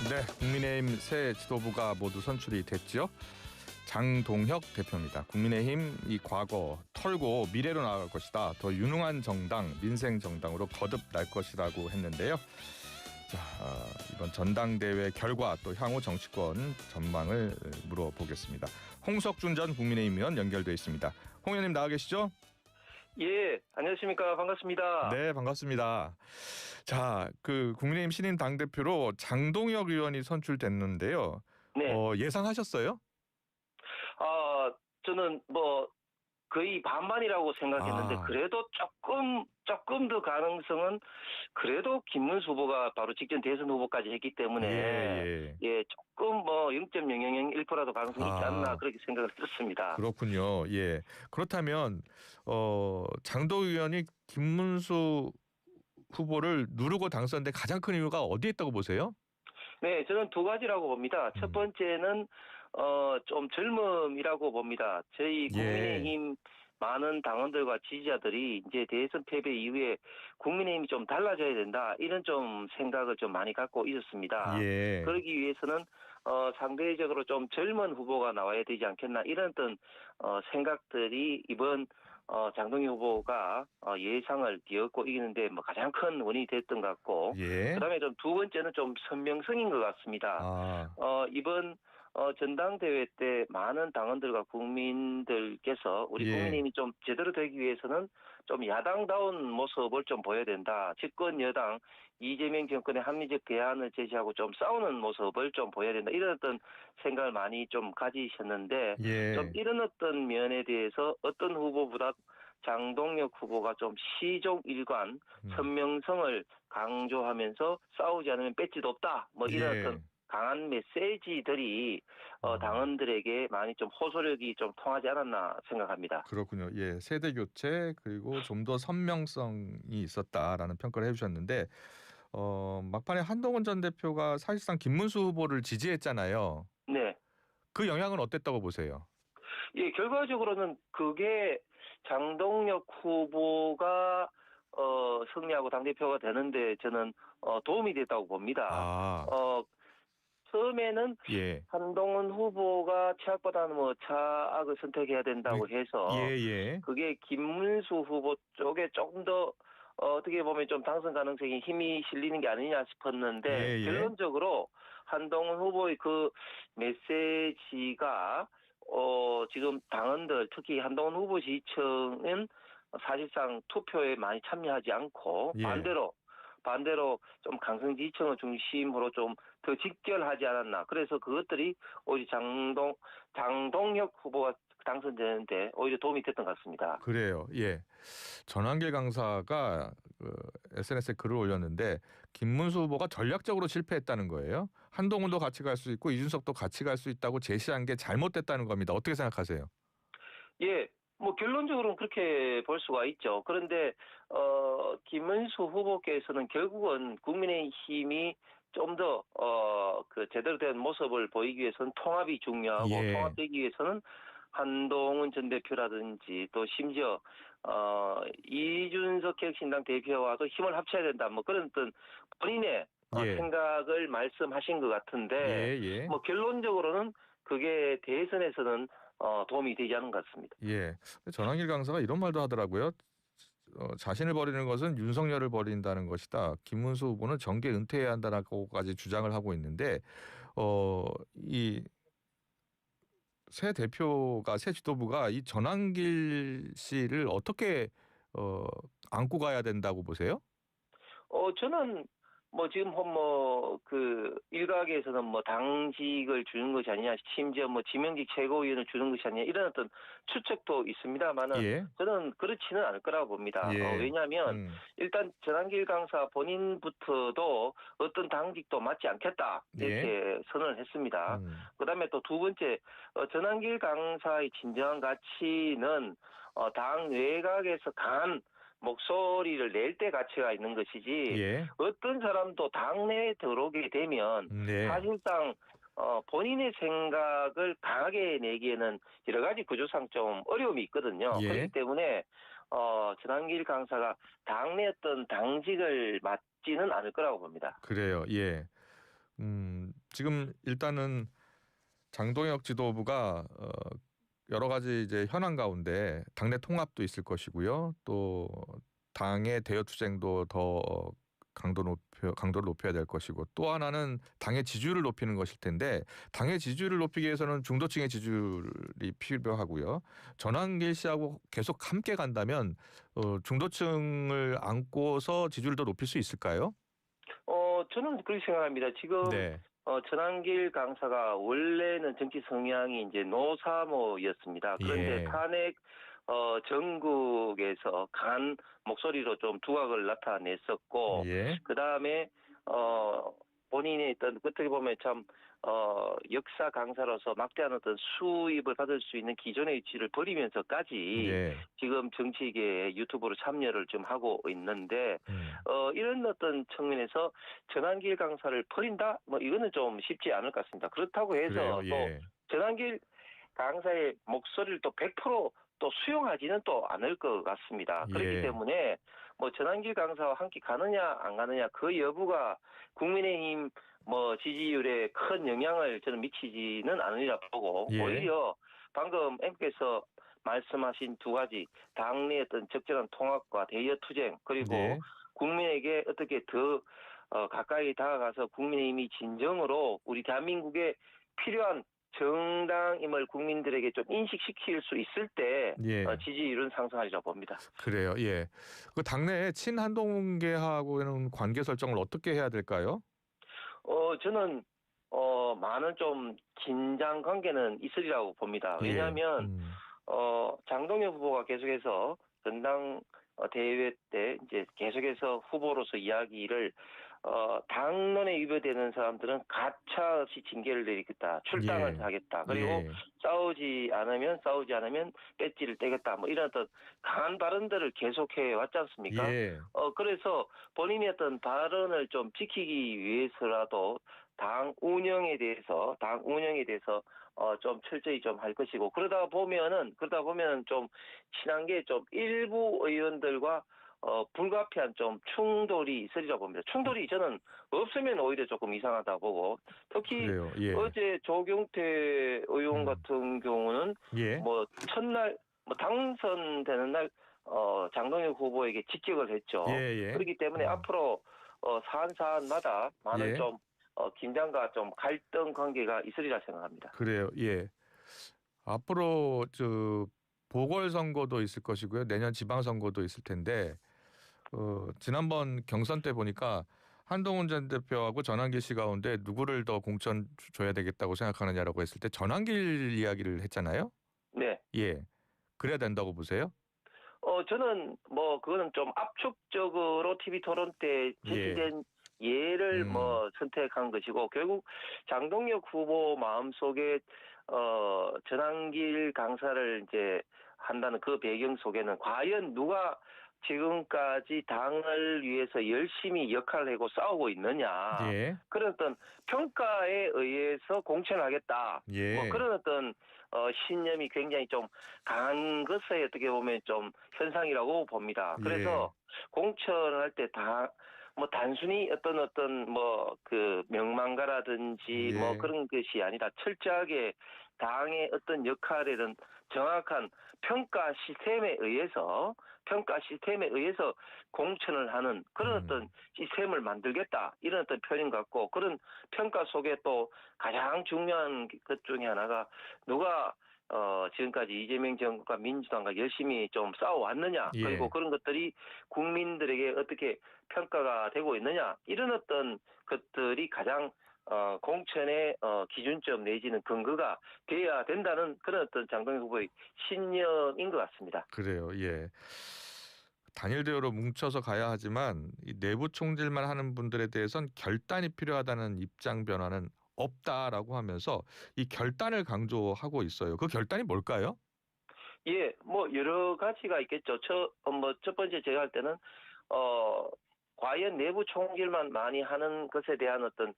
네, 국민의힘 새 지도부가 모두 선출이 됐죠. 장동혁 대표입니다. 국민의힘 이 과거 털고 미래로 나아갈 것이다. 더 유능한 정당, 민생 정당으로 거듭날 것이라고 했는데요. 자, 이번 전당대회 결과 또 향후 정치권 전망을 물어보겠습니다. 홍석준 전 국민의힘 의원 연결돼 있습니다. 홍 의원님 나와 계시죠? 예, 안녕하십니까. 반갑습니다. 네, 반갑습니다. 자, 국민의힘 신인 당대표로 장동혁 의원이 선출됐는데요. 네. 예상하셨어요? 저는 거의 반반이라고 생각했는데 그래도 조금 더 가능성은 그래도 김문수 후보가 바로 직전 대선 후보까지 했기 때문에 조금 0.001%라도 가능성이 있지 않나 그렇게 생각을 했습니다. 그렇군요. 예. 그렇다면 장동혁 의원이 김문수 후보를 누르고 당선된 가장 큰 이유가 어디에 있다고 보세요? 네, 저는 두 가지라고 봅니다. 첫 번째는 좀 젊음이라고 봅니다. 저희 국민의힘 많은 당원들과 지지자들이 이제 대선 패배 이후에 국민의힘이 좀 달라져야 된다 이런 좀 생각을 좀 많이 갖고 있었습니다. 그러기 위해서는 상대적으로 좀 젊은 후보가 나와야 되지 않겠나 이런 어떤 생각들이 이번 장동혁 후보가 예상을 뒤엎고 이기는데 가장 큰 원인이 됐던 것 같고 그다음에 좀 두 번째는 좀 선명성인 것 같습니다. 이번 전당대회 때 많은 당원들과 국민들께서 우리 국민의힘이 좀 제대로 되기 위해서는 좀 야당다운 모습을 좀 보여야 된다. 집권 여당 이재명 정권의 합리적 대안을 제시하고 좀 싸우는 모습을 좀 보여야 된다. 이런 어떤 생각을 많이 좀 가지셨는데 좀 이런 어떤 면에 대해서 어떤 후보보다 장동혁 후보가 좀 시종일관 선명성을 강조하면서 싸우지 않으면 배지도 없다. 이런 어떤 강한 메시지들이 당원들에게 많이 좀 호소력이 좀 통하지 않았나 생각합니다. 그렇군요. 예, 세대 교체 그리고 좀 더 선명성이 있었다라는 평가를 해주셨는데 막판에 한동훈 전 대표가 사실상 김문수 후보를 지지했잖아요. 네. 그 영향은 어땠다고 보세요? 예, 결과적으로는 그게 장동혁 후보가 승리하고 당대표가 되는데 저는 도움이 됐다고 봅니다. 처음에는 한동훈 후보가 최악보다는 차악을 선택해야 된다고 해서 그게 김문수 후보 쪽에 조금 더 어떻게 보면 좀 당선 가능성이 힘이 실리는 게 아니냐 싶었는데 결론적으로 한동훈 후보의 그 메시지가 지금 당원들 특히 한동훈 후보 지지층은 사실상 투표에 많이 참여하지 않고 반대로 좀 강성 지지층을 중심으로 좀 더 직결하지 않았나. 그래서 그것들이 오히려 장동혁 후보가 당선되는데 오히려 도움이 됐던 것 같습니다. 그래요. 예. 전환길 강사가 SNS에 글을 올렸는데 김문수 후보가 전략적으로 실패했다는 거예요. 한동훈도 같이 갈 수 있고 이준석도 같이 갈 수 있다고 제시한 게 잘못됐다는 겁니다. 어떻게 생각하세요? 예. 결론적으로는 그렇게 볼 수가 있죠. 그런데 김문수 후보께서는 결국은 국민의힘이 좀 더 제대로 된 모습을 보이기 위해서는 통합이 중요하고 통합되기 위해서는 한동훈 전 대표라든지 또 심지어 이준석 혁신당 대표와도 힘을 합쳐야 된다. 그런 어떤 본인의 생각을 말씀하신 것 같은데 결론적으로는 그게 대선에서는 도움이 되지 않은 것 같습니다. 예. 전환길 강사가 이런 말도 하더라고요. 자신을 버리는 것은 윤석열을 버린다는 것이다. 김문수 후보는 정계 은퇴해야 한다라고까지 주장을 하고 있는데 이 새 대표가 새 지도부가 이 전환길 씨를 어떻게 안고 가야 된다고 보세요? 저는 지금 일각에서는 당직을 주는 것이 아니냐, 심지어 지명직 최고위원을 주는 것이 아니냐 이런 어떤 추측도 있습니다만은 저는 그렇지는 않을 거라고 봅니다. 왜냐하면 일단 전환길 강사 본인부터도 어떤 당직도 맞지 않겠다 이렇게 선언을 했습니다. 그다음에 또 두 번째 전환길 강사의 진정한 가치는 당 외곽에서 강한 목소리를 낼 때 가치가 있는 것이지 어떤 사람도 당내에 들어오게 되면 사실상 본인의 생각을 강하게 내기에는 여러 가지 구조상 좀 어려움이 있거든요. 그렇기 때문에 전환길 강사가 당내 어떤 당직을 맡지는 않을 거라고 봅니다. 그래요. 예. 지금 일단은 장동혁 지도부가 여러 가지 이제 현안 가운데 당내 통합도 있을 것이고요. 또 당의 대여 투쟁도 더 강도를 높여야 될 것이고 또 하나는 당의 지지율을 높이는 것일 텐데 당의 지지율을 높이기 위해서는 중도층의 지지율이 필요하고요. 전환길 씨하고 계속 함께 간다면 중도층을 안고서 지지율을 더 높일 수 있을까요? 저는 그렇게 생각합니다. 지금 네. 전환길 강사가 원래는 정치 성향이 이제 노사모였습니다. 그런데 예. 탄핵 전국에서 강한 목소리로 좀 두각을 나타냈었고, 예. 그 다음에 본인의 어떤 어떻게 보면 참 역사 강사로서 막대한 어떤 수입을 받을 수 있는 기존의 위치를 버리면서까지 예. 지금 정치계에 유튜브로 참여를 좀 하고 있는데 음. 이런 어떤 측면에서 전환길 강사를 버린다? 뭐 이거는 좀 쉽지 않을 것 같습니다. 그렇다고 그래요. 해서 또 예. 전환길 강사의 목소리를 또 100%또 수용하지는 또 않을 것 같습니다. 그렇기 예. 때문에 뭐 전환길 강사와 함께 가느냐 안 가느냐 그 여부가 국민의힘 뭐 지지율에 큰 영향을 저는 미치지는 않으리라 보고 예. 오히려 방금 엠께서 말씀하신 두 가지 당내 어떤 적절한 통합과 대여 투쟁 그리고 예. 국민에게 어떻게 더 가까이 다가가서 국민의힘이 진정으로 우리 대한민국에 필요한 정당임을 국민들에게 좀 인식시킬 수 있을 때 예. 지지율은 상승하리라 봅니다. 그래요. 예. 그 당내 친한동계하고는 관계 설정을 어떻게 해야 될까요? 저는 많은 좀 긴장 관계는 있으리라고 봅니다. 예. 왜냐하면 장동혁 후보가 계속해서 전당 대회 때 이제 계속해서 후보로서 이야기를 당론에 위배되는 사람들은 가차 없이 징계를 내리겠다, 출당을 예. 하겠다. 그리고 예. 싸우지 않으면 배지를 떼겠다. 뭐 이런 어떤 강한 발언들을 계속해 왔지 않습니까? 예. 그래서 본인의 어떤 발언을 좀 지키기 위해서라도 당 운영에 대해서 좀 철저히 좀 할 것이고 그러다 보면은 좀 친한 게 좀 일부 의원들과 불가피한 좀 충돌이 있으리라 봅니다. 충돌이 저는 없으면 오히려 조금 이상하다 보고 특히 그래요. 예. 어제 조경태 의원 같은 경우는 예. 뭐 첫날 뭐 당선되는 날 장동혁 후보에게 직격을 했죠. 예. 그렇기 때문에 앞으로 사안마다 많은 예. 좀 긴장과 좀 갈등 관계가 있으리라 생각합니다. 그래요. 예. 앞으로 보궐선거도 있을 것이고요. 내년 지방선거도 있을 텐데 지난번 경선 때 보니까 한동훈 전 대표하고 전환길 씨 가운데 누구를 더 공천 줘야 되겠다고 생각하느냐라고 했을 때 전환길 이야기를 했잖아요. 네. 예. 그래야 된다고 보세요? 저는 뭐 그거는 좀 압축적으로 TV 토론 때 제시된 예를 뭐 선택한 것이고 결국 장동혁 후보 마음속에 전환길 강사를 이제 한다는 그 배경 속에는 과연 누가 지금까지 당을 위해서 열심히 역할을 하고 싸우고 있느냐 예. 그런 어떤 평가에 의해서 공천하겠다 예. 뭐 그런 어떤 신념이 굉장히 좀 강한 것에 어떻게 보면 좀 현상이라고 봅니다. 그래서 공천을 할 때 뭐 단순히 어떤 뭐 그 명망가라든지 뭐 그런 것이 아니라 철저하게 당의 어떤 역할에는 정확한 평가 시스템에 의해서 공천을 하는 그런 어떤 시스템을 만들겠다 이런 어떤 표현 같고 그런 평가 속에 또 가장 중요한 것 중에 하나가 누가 지금까지 이재명 정부가 민주당과 열심히 좀 싸워왔느냐 그리고 그런 것들이 국민들에게 어떻게 평가가 되고 있느냐 이런 어떤 것들이 가장 공천의 기준점 내지는 근거가 돼야 된다는 그런 어떤 장동혁 후보의 신념인 것 같습니다. 그래요. 예. 단일 대우로 뭉쳐서 가야 하지만 이 내부 총질만 하는 분들에 대해선 결단이 필요하다는 입장 변화는 없다라고 하면서 이 결단을 강조하고 있어요. 그 결단이 뭘까요? 예, 뭐 여러 가지가 있겠죠. 첫 번째 제가 할 때는 과연 내부 총질만 많이 하는 것에 대한 어떤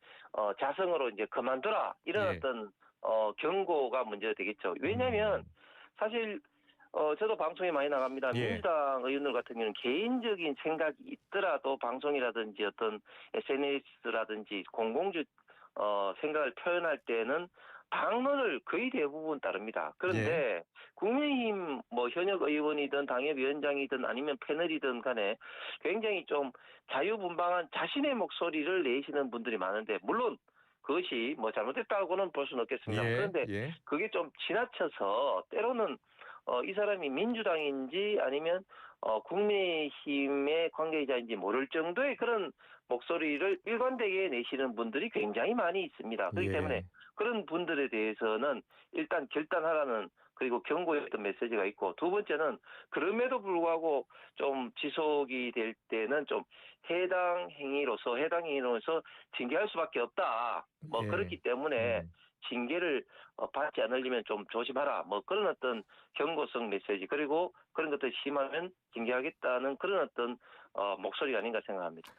자성으로 이제 그만둬라 이런 어떤 경고가 먼저 되겠죠. 왜냐하면 사실 저도 방송에 많이 나갑니다. 민주당 의원들 같은 경우는 개인적인 생각이 있더라도 방송이라든지 어떤 SNS라든지 생각을 표현할 때는 당론을 거의 대부분 따릅니다. 그런데 국민의힘 뭐 현역 의원이든 당협위원장이든 아니면 패널이든 간에 굉장히 좀 자유분방한 자신의 목소리를 내시는 분들이 많은데 물론 그것이 뭐 잘못됐다고는 볼 수는 없겠습니다. 그런데 예. 그게 좀 지나쳐서 때로는 이 사람이 민주당인지 아니면 국민의힘의 관계자인지 모를 정도의 그런 목소리를 일관되게 내시는 분들이 굉장히 많이 있습니다. 그렇기 때문에 예. 그런 분들에 대해서는 일단 결단하라는 그리고 경고의 어떤 메시지가 있고 두 번째는 그럼에도 불구하고 좀 지속이 될 때는 좀 해당 행위로서 징계할 수밖에 없다. 뭐 예. 그렇기 때문에 징계를 받지 않으려면 좀 조심하라. 뭐 그런 어떤 경고성 메시지 그리고 그런 것들이 심하면 징계하겠다는 그런 어떤 목소리가 아닌가 생각합니다.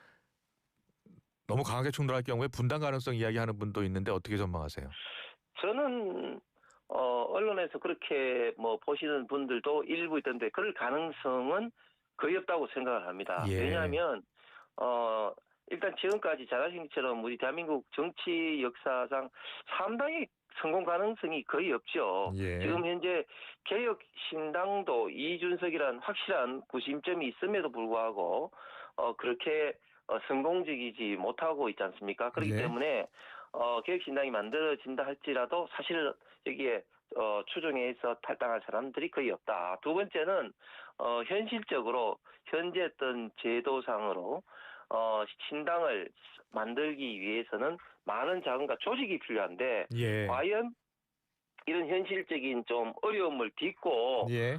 너무 강하게 충돌할 경우에 분당 가능성 이야기하는 분도 있는데 어떻게 전망하세요? 저는 언론에서 그렇게 뭐 보시는 분들도 일부 있던데 그럴 가능성은 거의 없다고 생각을 합니다. 예. 왜냐하면 일단 지금까지 잘 아신 것처럼 우리 대한민국 정치 역사상 3당의 성공 가능성이 거의 없죠. 예. 지금 현재 개혁신당도 이준석이란 확실한 구심점이 있음에도 불구하고 그렇게 성공적이지 못하고 있지 않습니까? 그렇기 예. 때문에 개혁신당이 만들어진다 할지라도 사실 여기에 추종해서 탈당할 사람들이 거의 없다. 두 번째는 현실적으로 현재 어떤 제도상으로 신당을 만들기 위해서는 많은 자금과 조직이 필요한데 예. 과연 이런 현실적인 좀 어려움을 딛고 예.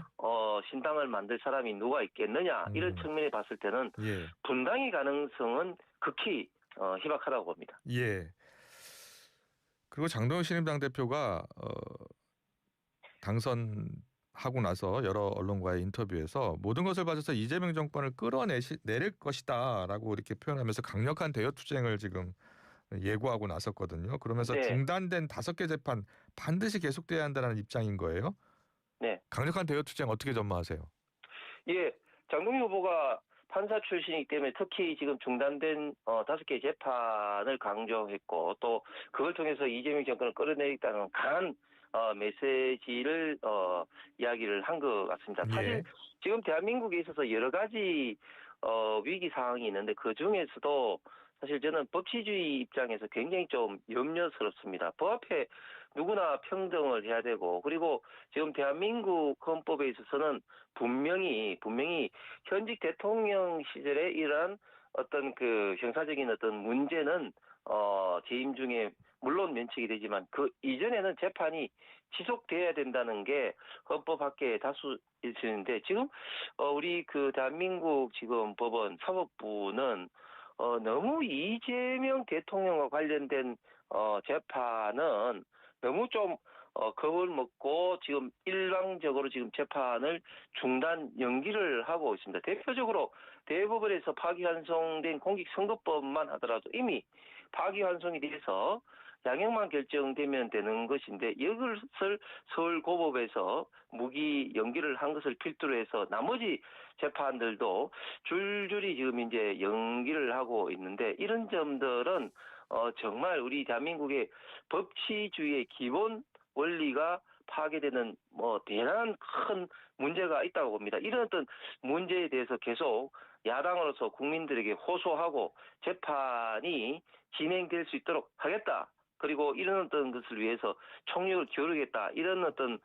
신당을 만들 사람이 누가 있겠느냐 이런 측면에 봤을 때는 예. 분당의 가능성은 극히 희박하다고 봅니다. 예. 그리고 장동혁 신임당 대표가 당선하고 나서 여러 언론과의 인터뷰에서 모든 것을 봐줘서 이재명 정권을 끌어내릴 것이다라고 이렇게 표현하면서 강력한 대여 투쟁을 지금 예고하고 나섰거든요. 그러면서 네. 중단된 5개 재판 반드시 계속돼야 한다는 입장인 거예요. 네. 강력한 대여 투쟁 어떻게 전망하세요? 예, 장동혁 후보가 판사 출신이기 때문에 특히 지금 중단된 5개 재판을 강조했고 또 그걸 통해서 이재명 정권을 끌어내리겠다는 강한 메시지를 이야기를 한 것 같습니다. 사실 지금 대한민국에 있어서 여러 가지 위기 상황이 있는데 그 중에서도 사실 저는 법치주의 입장에서 굉장히 좀 염려스럽습니다. 법 앞에 누구나 평등을 해야 되고 그리고 지금 대한민국 헌법에 있어서는 분명히 현직 대통령 시절에 이러한 어떤 그 형사적인 어떤 문제는 재임 중에 물론 면책이 되지만 그 이전에는 재판이 지속돼야 된다는 게 헌법 밖에 다수 있는데 지금 우리 그 대한민국 지금 법원 사법부는 너무 이재명 대통령과 관련된 재판은 너무 좀 겁을 먹고 지금 일방적으로 지금 재판을 중단 연기를 하고 있습니다. 대표적으로 대법원에서 파기환송된 공직선거법만 하더라도 이미 파기환송이 돼서 양형만 결정되면 되는 것인데 이것을 서울고법에서 무기 연기를 한 것을 필두로 해서 나머지 재판들도 줄줄이 지금 이제 연기를 하고 있는데 이런 점들은 정말 우리 대한민국의 법치주의의 기본 원리가 파괴되는 대단한 큰 문제가 있다고 봅니다. 이런 어떤 문제에 대해서 계속 야당으로서 국민들에게 호소하고 재판이 진행될 수 있도록 하겠다. 그리고 이런 어떤 것을 위해서 총력을 기울이겠다. 이런 어떤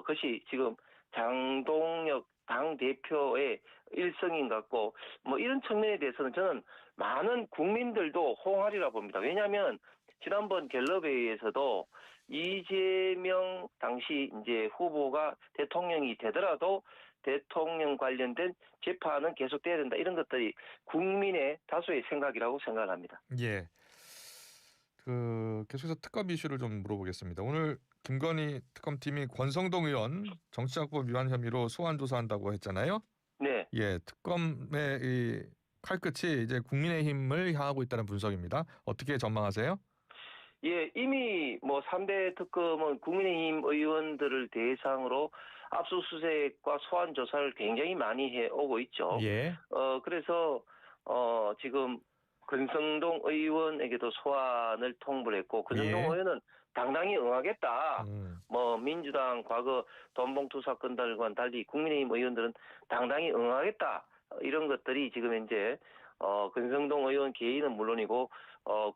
것이 지금 장동혁 당 대표의 일성인 것 같고 이런 측면에 대해서는 저는 많은 국민들도 호응하리라 봅니다. 왜냐하면 지난번 갤럽회의에서도 이재명 당시 이제 후보가 대통령이 되더라도 대통령 관련된 재판은 계속돼야 된다. 이런 것들이 국민의 다수의 생각이라고 생각을 합니다. 예. 계속해서 특검 이슈를 좀 물어보겠습니다. 오늘 김건희 특검팀이 권성동 의원 정치자금법 위반 혐의로 소환 조사한다고 했잖아요. 네. 예, 특검의 이 칼끝이 이제 국민의힘을 향하고 있다는 분석입니다. 어떻게 전망하세요? 예, 이미 3대 특검은 국민의힘 의원들을 대상으로 압수수색과 소환 조사를 굉장히 많이 해오고 있죠. 예. 그래서 지금 권성동 의원에게도 소환을 통보를 했고 권성동 예. 의원은 당당히 응하겠다. 음. 뭐 민주당 과거 돈봉투 사건들과는 달리 국민의힘 의원들은 당당히 응하겠다. 이런 것들이 지금 현재 권성동 의원 개인은 물론이고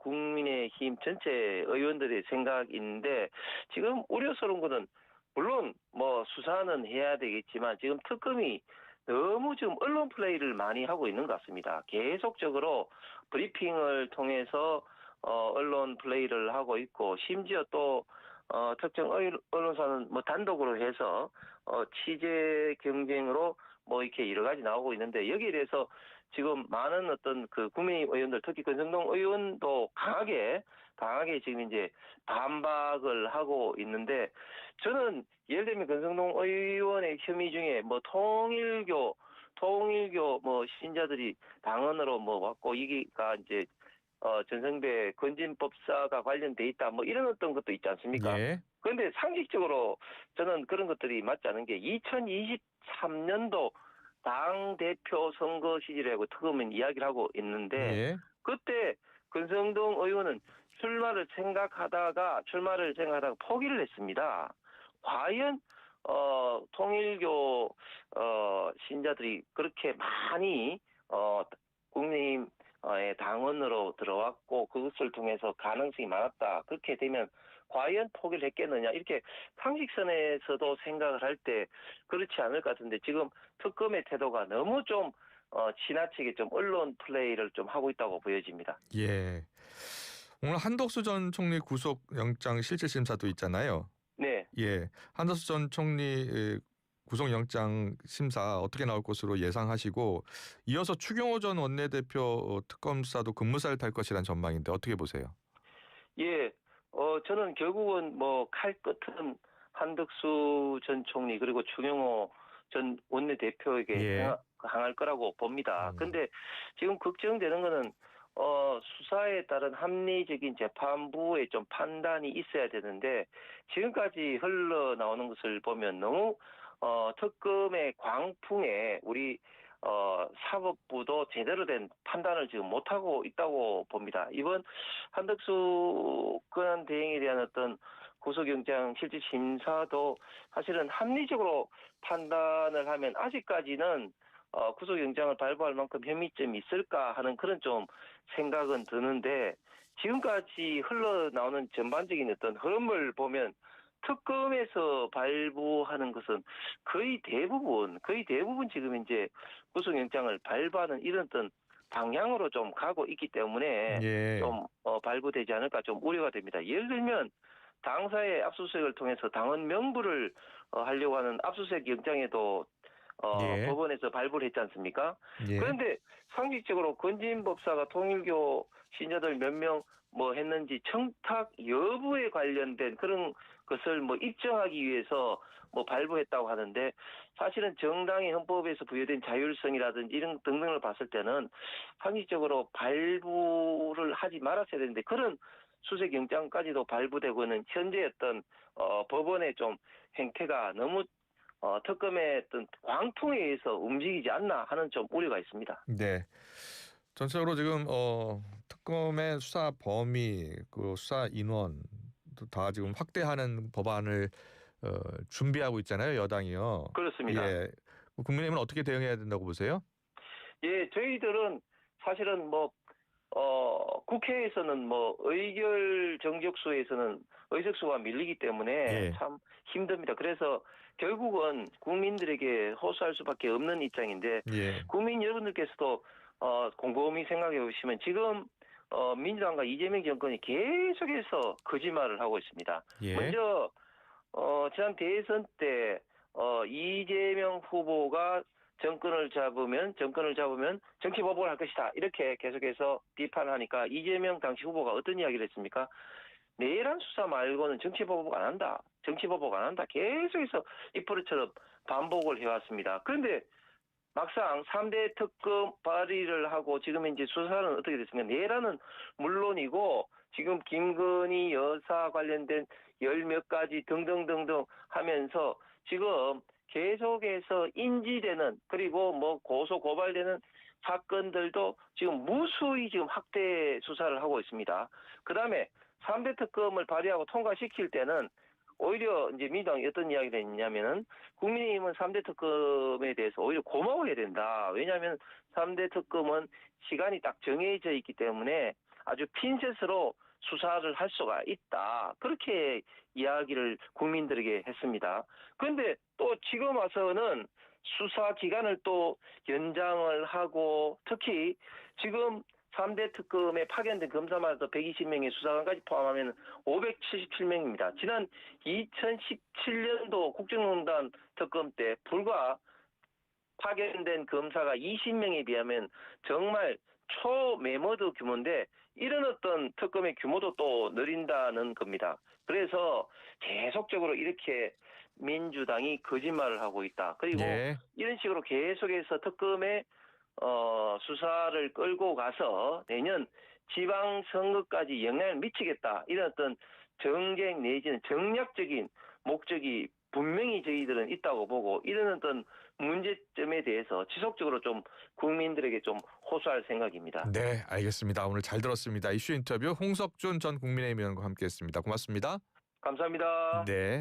국민의힘 전체 의원들의 생각인데 지금 우려스러운 것은 물론 뭐 수사는 해야 되겠지만 지금 특검이 너무 지금 언론 플레이를 많이 하고 있는 것 같습니다. 계속적으로 브리핑을 통해서 언론 플레이를 하고 있고 심지어 또 특정 언론사는 뭐 단독으로 해서 취재 경쟁으로 뭐 이렇게 여러 가지 나오고 있는데 여기에 대해서 지금 많은 어떤 그 국민의힘 의원들 특히 권성동 의원도 강하게 지금 이제 반박을 하고 있는데 저는 예를 들면 권성동 의원의 혐의 중에 뭐 통일교 뭐 신자들이 당원으로 뭐 왔고 이게가 이제 전성배 건진법사가 관련돼 있다 뭐 이런 어떤 것도 있지 않습니까? 예. 그런데 상식적으로 저는 그런 것들이 맞지 않은 게 2023년도 당 대표 선거 시절이라고 특검은 이야기를 하고 있는데 예. 그때 권성동 의원은 출마를 생각하다가 포기를 했습니다. 과연 통일교 신자들이 그렇게 많이 국민의힘의 당원으로 들어왔고 그것을 통해서 가능성이 많았다. 그렇게 되면 과연 포기를 했겠느냐 이렇게 상식선에서도 생각을 할 때 그렇지 않을 것 같은데 지금 특검의 태도가 너무 좀 지나치게 좀 언론 플레이를 좀 하고 있다고 보여집니다. 예. 오늘 한덕수 전 총리 구속영장 실질심사도 있잖아요. 네. 예. 한덕수 전 총리 구속영장 심사 어떻게 나올 것으로 예상하시고 이어서 추경호 전 원내대표 특검 수사도 급무사를 탈 것이라는 전망인데 어떻게 보세요? 예. 저는 결국은 뭐 칼 끝은 한덕수 전 총리 그리고 추경호 전 원내대표에게 예. 향할 거라고 봅니다. 음. 근데 지금 걱정되는 거는 수사에 따른 합리적인 재판부의 좀 판단이 있어야 되는데 지금까지 흘러나오는 것을 보면 너무 특검의 광풍에 우리 사법부도 제대로 된 판단을 지금 못하고 있다고 봅니다. 이번 한덕수 권한 대행에 대한 어떤 구속영장 실질 심사도 사실은 합리적으로 판단을 하면 아직까지는 구속영장을 발부할 만큼 혐의점이 있을까 하는 그런 좀 생각은 드는데 지금까지 흘러나오는 전반적인 어떤 흐름을 보면 특검에서 발부하는 것은 거의 대부분 지금 이제 구속영장을 발부하는 이런 어떤 방향으로 좀 가고 있기 때문에 예. 좀 발부되지 않을까 좀 우려가 됩니다. 예를 들면 당사의 압수수색을 통해서 당원 명부를 하려고 하는 압수수색 영장에도 예. 법원에서 발부를 했지 않습니까? 예. 그런데 상식적으로 건진법사가 통일교 신자들 몇 명 뭐 했는지 청탁 여부에 관련된 그런 것을 뭐 입증하기 위해서 뭐 발부했다고 하는데 사실은 정당의 헌법에서 부여된 자율성이라든지 이런 등등을 봤을 때는 상식적으로 발부를 하지 말았어야 되는데 그런 수색영장까지도 발부되고는 현재 어떤 법원의 좀 행태가 너무 특검의 어떤 광풍에 의해서 움직이지 않나 하는 좀 우려가 있습니다. 네. 전체적으로 지금 특검의 수사 범위, 그 수사 인원 다 지금 확대하는 법안을 준비하고 있잖아요, 여당이요. 그렇습니다. 예. 국민의힘은 어떻게 대응해야 된다고 보세요? 예, 저희들은 사실은 뭐 국회에서는 뭐 의결 정적수에서는 의석수가 밀리기 때문에 예. 참 힘듭니다. 그래서 결국은 국민들에게 호소할 수밖에 없는 입장인데 예. 국민 여러분들께서도 곰곰이 생각해 보시면 지금 민주당과 이재명 정권이 계속해서 거짓말을 하고 있습니다. 예. 먼저 지난 대선 때 이재명 후보가 정권을 잡으면 정치 보복을 할 것이다. 이렇게 계속해서 비판을 하니까 이재명 당시 후보가 어떤 이야기를 했습니까? 내란 수사 말고는 정치 보복 안 한다. 계속해서 이프로처럼 반복을 해왔습니다. 그런데 막상 3대 특검 발의를 하고 지금 이제 수사는 어떻게 됐습니까? 내란은 물론이고 지금 김건희 여사 관련된 열 몇 가지 등등등등 하면서 지금 계속해서 인지되는 그리고 뭐 고소 고발되는 사건들도 지금 무수히 지금 확대 수사를 하고 있습니다. 그다음에 3대 특검을 발의하고 통과시킬 때는 오히려 이제 민주당이 어떤 이야기를 했냐면은 국민의힘은 3대 특검에 대해서 오히려 고마워해야 된다. 왜냐하면 3대 특검은 시간이 딱 정해져 있기 때문에 아주 핀셋으로 수사를 할 수가 있다. 그렇게 이야기를 국민들에게 했습니다. 그런데 또 지금 와서는 수사 기간을 또 연장을 하고 특히 지금 3대 특검에 파견된 검사마다 120명의 수사관까지 포함하면 577명입니다. 지난 2017년도 국정농단 특검 때 불과 파견된 검사가 20명에 비하면 정말 초매머드 규모인데 이런 어떤 특검의 규모도 또 늘린다는 겁니다. 그래서 계속적으로 이렇게 민주당이 거짓말을 하고 있다. 그리고 예. 이런 식으로 계속해서 특검의 수사를 끌고 가서 내년 지방선거까지 영향을 미치겠다. 이런 어떤 정쟁 내지는 정략적인 목적이 분명히 저희들은 있다고 보고 이런 어떤 문제점에 대해서 지속적으로 좀 국민들에게 좀 호소할 생각입니다. 네, 알겠습니다. 오늘 잘 들었습니다. 이슈 인터뷰 홍석준 전 국민의힘 의원과 함께했습니다. 고맙습니다. 감사합니다. 네.